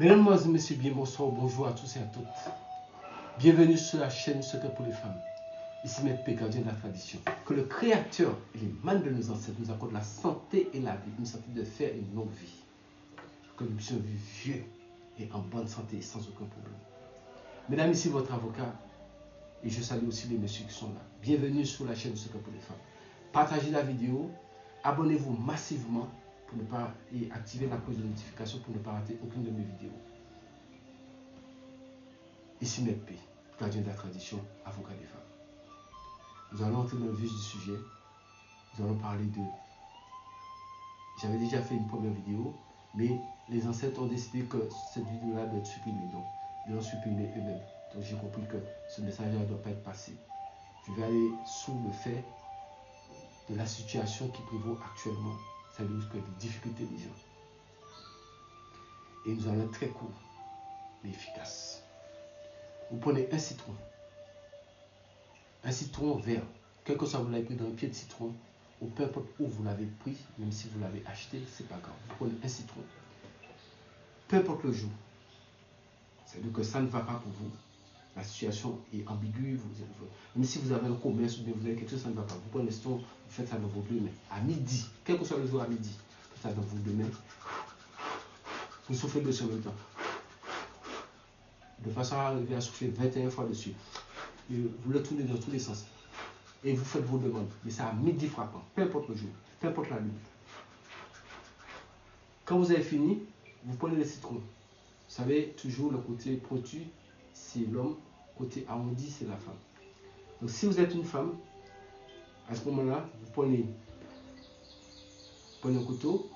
Mesdames, messieurs, bien bonsoir, bonjour à tous et à toutes. Bienvenue sur la chaîne Secret pour les femmes. Ici Maître P, gardien de la tradition. Que le Créateur et les mânes de nos ancêtres nous accordent la santé et la vie, une santé de fer et une longue vie. Que nous puissions vivre vieux et en bonne santé sans aucun problème. Mesdames, ici votre avocat et je salue aussi les messieurs qui sont là. Bienvenue sur la chaîne Secret pour les femmes. Partagez la vidéo, abonnez-vous massivement pour ne pas et activer la cloche de notification pour ne pas rater aucune de mes vidéos. Ici Maître P, gardien de la tradition, avocat des femmes. Nous allons entrer dans le vif du sujet. Nous allons parler de... J'avais déjà fait une première vidéo, mais les ancêtres ont décidé que cette vidéo-là doit être supprimée. Donc, ils l'ont supprimée eux-mêmes. Donc, j'ai compris que ce message-là ne doit pas être passé. Je vais aller sous le fait de la situation qui prévaut actuellement, c'est-à-dire les difficultés des gens. Et nous allons être très court, mais efficace. Vous prenez un citron vert, quel que soit vous l'avez pris dans un pied de citron, ou peu importe où vous l'avez pris, même si vous l'avez acheté, c'est pas grave. Vous prenez un citron, peu importe le jour, c'est-à-dire que ça ne va pas pour vous, la situation est ambiguë, même si vous avez un commerce ou bien vous avez quelque chose, ça ne va pas. Vous prenez le citron, vous faites ça dans vos deux mains, à midi, quel que soit le jour à midi, vous faites ça dans vos deux mains, vous soufflez dessus en même temps, de façon à arriver à souffler 21 fois dessus. Et vous le tournez dans tous les sens. Et vous faites vos demandes. Mais c'est à midi frappant, peu importe le jour, peu importe la lune. Quand vous avez fini, vous prenez le citron. Vous savez, toujours le côté pointu, c'est l'homme, côté arrondi, c'est la femme. Donc si vous êtes une femme, à ce moment-là, vous prenez un couteau,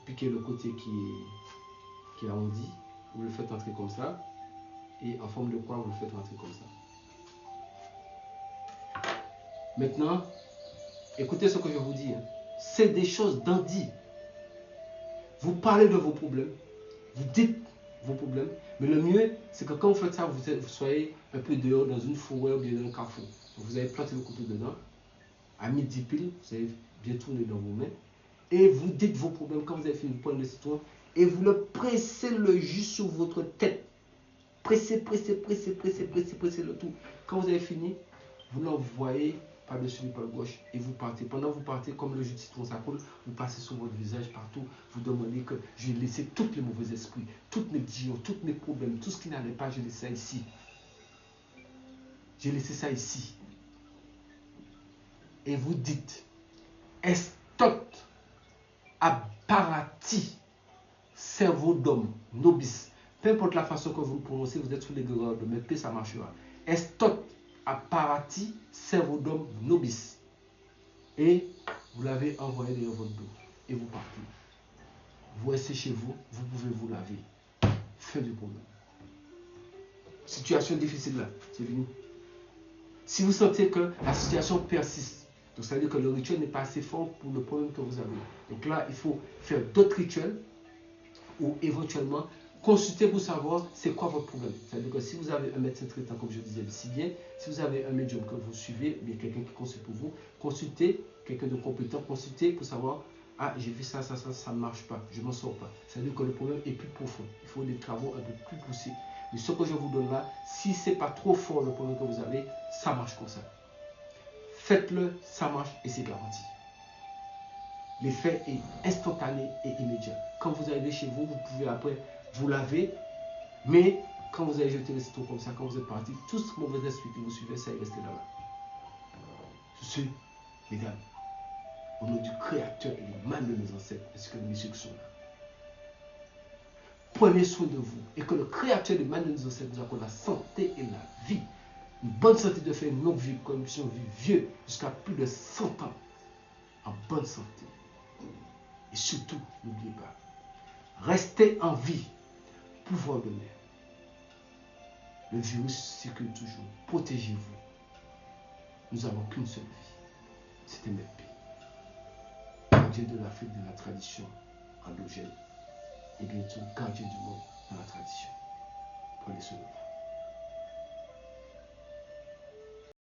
piquez le côté qui est arrondi, vous le faites entrer comme ça, et en forme de croix, vous le faites entrer comme ça. Maintenant, écoutez ce que je vous dis. C'est des choses dandy. Vous parlez de vos problèmes. Vous dites vos problèmes. Mais le mieux, c'est que quand vous faites ça, vous soyez un peu dehors dans une forêt ou bien dans un carrefour. Donc vous avez planté le couteau dedans. À midi pile, vous avez bien tourné dans vos mains. Et vous dites vos problèmes. Quand vous avez fini, vous prenez le citron et vous le pressez le jus sur votre tête. Pressez le tout. Quand vous avez fini, vous l'envoyez par-dessus l'épaule gauche et vous partez. Pendant que vous partez, comme le jus de citron ça coule, vous passez sur votre visage partout. Vous demandez que j'ai laissé tous les mauvais esprits, toutes mes dions, tous mes problèmes, tout ce qui n'allait pas, j'ai laissé ça ici. J'ai laissé ça ici. Et vous dites, estot apparati, cerveau d'homme, nobis. Peu importe la façon que vous le prononcez, vous êtes sous les greurs de Maître P, ça marchera. Estot apparati, cerveau d'homme, nobis. Et vous l'avez envoyé derrière votre dos. Et vous partez. Vous restez chez vous, vous pouvez vous laver. Fin du problème. Situation difficile là, c'est fini. Si vous sentez que la situation persiste, donc ça veut dire que le rituel n'est pas assez fort pour le problème que vous avez. Donc là, il faut faire d'autres rituels ou éventuellement consulter pour savoir c'est quoi votre problème. C'est-à-dire que si vous avez un médecin traitant, comme je disais si bien, si vous avez un médium que vous suivez, bien quelqu'un qui consulte pour vous, consultez quelqu'un de compétent, consultez pour savoir ah j'ai fait ça ne marche pas, je m'en sors pas. C'est-à-dire que le problème est plus profond. Il faut des travaux un peu plus poussés. Mais ce que je vous donne là, si c'est pas trop fort le problème que vous avez, ça marche comme ça. Faites-le, ça marche et c'est garanti. L'effet est instantané et immédiat. Quand vous arrivez chez vous, vous pouvez après vous laver, mais quand vous avez jeté le citron comme ça, quand vous êtes parti, tout ce mauvais esprit que vous suivez, ça est resté là-bas. Je suis, mesdames, au nom du Créateur et du mal de nos ancêtres, ainsi que de messieurs qui sont là. Prenez soin de vous et que le Créateur et du mal de nos ancêtres nous accorde la santé et la vie. Une bonne santé de faire une longue vie, comme nous puissions vivre vieux jusqu'à plus de 100 ans en bonne santé. Et surtout, n'oubliez pas, restez en vie, pouvoir de mer. Le virus circule toujours. Protégez-vous. Nous n'avons qu'une seule vie. C'était Maître P. Gardien de l'Afrique, de la tradition endogène. Et bientôt, gardien du monde dans la tradition. Prenez soin de vous.